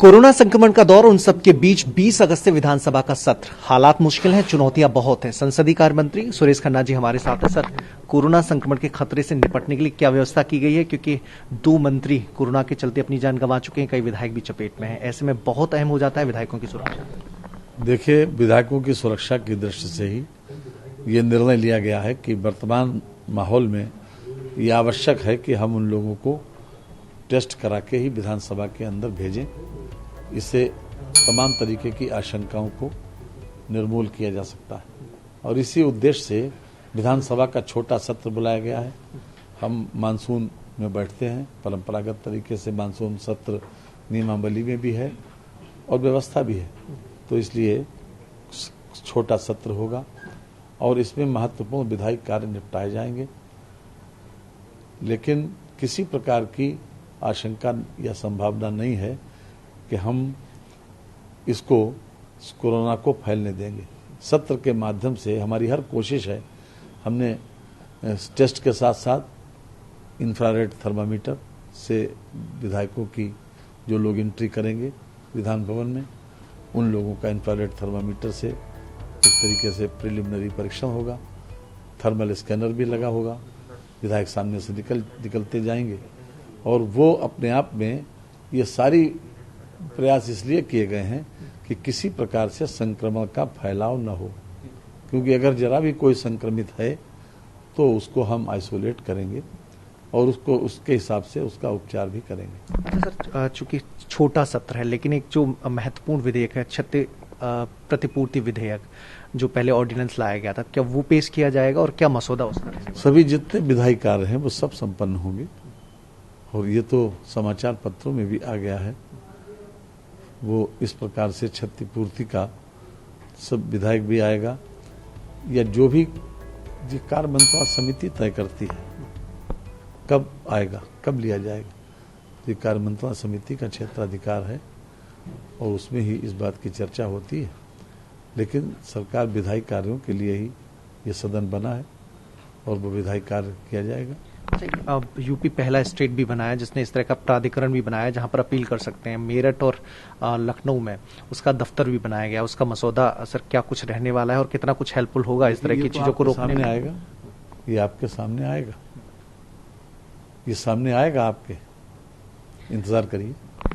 Corona संक्रमण का दौर, उन सबके बीच 20 अगस्त से विधानसभा का सत्र। हालात मुश्किल हैं, चुनौतियां बहुत हैं। संसदीय कार्य मंत्री सुरेश खन्ना जी हमारे साथ हैं। सर, कोरोना संक्रमण के खतरे से निपटने के लिए क्या व्यवस्था की गई है? क्योंकि 2 मंत्री कोरोना के चलते अपनी जान गंवा चुके हैं, कई विधायक भी चपेट में हैं। ऐसे में बहुत अहम हो जाता है विधायकों की सुरक्षा। देखिए, विधायकों की सुरक्षा की दृष्टि से ही ये निर्णय लिया गया है कि वर्तमान माहौल में ये आवश्यक है कि हम उन लोगों को टेस्ट करा के ही विधानसभा के अंदर भेजें। इससे तमाम तरीके की आशंकाओं को निर्मूल किया जा सकता है और इसी उद्देश्य से विधानसभा का छोटा सत्र बुलाया गया है। हम मानसून में बैठते हैं, परंपरागत तरीके से मानसून सत्र नियमावली में भी है और व्यवस्था भी है, तो इसलिए छोटा सत्र होगा और इसमें महत्वपूर्ण विधायी कार्य निपटाए जाएंगे। लेकिन किसी प्रकार की आशंका या संभावना नहीं है कि हम इसको कोरोना को फैलने देंगे। सत्र के माध्यम से हमारी हर कोशिश है, हमने टेस्ट के साथ साथ इंफ्रारेड थर्मामीटर से विधायकों की जो लोग एंट्री करेंगे विधान भवन में, उन लोगों का इंफ्रारेड थर्मामीटर से एक तरीके से प्रिलिमिनरी परीक्षण होगा। थर्मल स्कैनर भी लगा होगा, विधायक सामने से निकलते जाएंगे और वो अपने आप में ये सारी प्रयास इसलिए किए गए हैं कि किसी प्रकार से संक्रमण का फैलाव न हो, क्योंकि अगर जरा भी कोई संक्रमित है तो उसको हम आइसोलेट करेंगे और उसको उसके हिसाब से उसका उपचार भी करेंगे। सर, चूंकि छोटा सत्र है, लेकिन एक जो महत्वपूर्ण विधेयक है, क्षति प्रतिपूर्ति विधेयक, जो पहले ऑर्डिनेंस लाया गया था, क्या वो पेश किया जाएगा और क्या मसौदा उसका? सभी जितने विधायी कार्य हैं वो सब संपन्न होंगे और ये तो समाचार पत्रों में भी आ गया है। वो इस प्रकार से क्षतिपूर्ति का सब विधायक भी आएगा या जो भी कार्य मंत्रणा समिति तय करती है कब आएगा, कब लिया जाएगा, ये कार्य मंत्रणा समिति का क्षेत्राधिकार है और उसमें ही इस बात की चर्चा होती है। लेकिन सरकार विधायी कार्यों के लिए ही ये सदन बना है और वो विधायी कार्य किया जाएगा। अब यूपी पहला स्टेट भी बनाया जिसने इस तरह का प्राधिकरण भी बनाया जहां पर अपील कर सकते हैं। मेरठ और लखनऊ में उसका दफ्तर भी बनाया गया। उसका मसौदा सर क्या कुछ रहने वाला है और कितना कुछ हेल्पफुल होगा इस तरह की चीजों को रोकने में? आएगा, ये आपके सामने आएगा, ये सामने आएगा, आपके इंतजार करिए।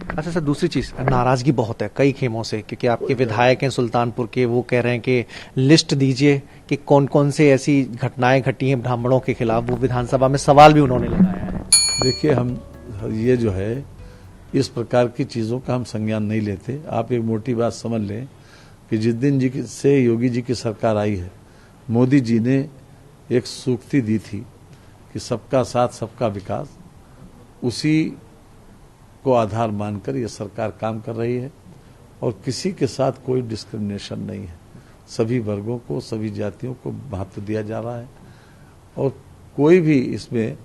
अच्छा सर, दूसरी चीज, नाराजगी बहुत है कई खेमों से, क्योंकि आपके विधायक हैं सुल्तानपुर के, वो कह रहे हैं कि लिस्ट दीजिए कि कौन कौन से ऐसी घटनाएं घटी हैं ब्राह्मणों के खिलाफ। वो विधानसभा में सवाल भी उन्होंने लगाया है। देखिए, हम ये जो है इस प्रकार की चीजों का हम संज्ञान नहीं लेते। आप एक मोटी बात समझ लें कि जिस दिन से योगी जी की सरकार आई है, मोदी जी ने एक सूक्ति दी थी कि सबका साथ सबका विकास, उसी को आधार मानकर ये सरकार काम कर रही है और किसी के साथ कोई डिस्क्रिमिनेशन नहीं है। सभी वर्गों को, सभी जातियों को महत्व दिया जा रहा है और कोई भी इसमें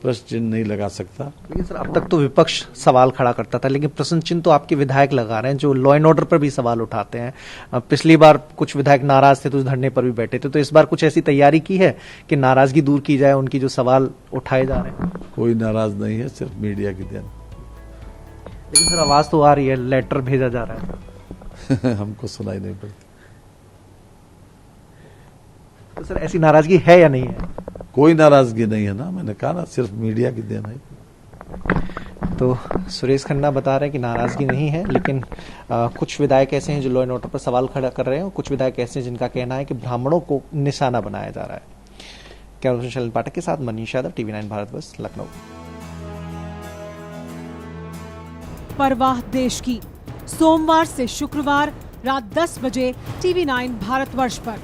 प्रश्न चिन्ह नहीं लगा सकता। लेकिन सर, अब तक तो विपक्ष सवाल खड़ा करता था, लेकिन प्रश्न चिन्ह तो आपके विधायक लगा रहे हैं जो लॉ एंड ऑर्डर पर भी सवाल उठाते हैं। पिछली बार कुछ विधायक नाराज थे तो उस धरने पर भी बैठे थे, तो इस बार कुछ ऐसी तैयारी की है कि नाराजगी दूर की जाए, उनकी जो सवाल उठाए जा रहे हैं? कोई नाराज नहीं है, सिर्फ मीडिया की देन। लेकिन सर, आवाज तो आ रही है, लेटर भेजा जा रहा है। हमको सुनाई नहीं पड़ती। तो सर, ऐसी नाराजगी है या नहीं है? कोई नाराजगी नहीं है ना, मैंने कहा ना, सिर्फ मीडिया की देन है। तो सुरेश खन्ना बता रहे हैं कि नाराजगी नहीं है, लेकिन कुछ विधायक ऐसे हैं जो लॉ एंड ऑर्डर पर सवाल खड़ा कर रहे हैं और कुछ विधायक ऐसे हैं जिनका कहना है कि ब्राह्मणों को निशाना बनाया जा रहा है। कैमरा शैलेंद्र पाठक के साथ मनीष यादव, TV9 भारतवर्ष, लखनऊ। परवाह देश की, सोमवार से शुक्रवार रात 10 बजे TV9 भारतवर्ष पर।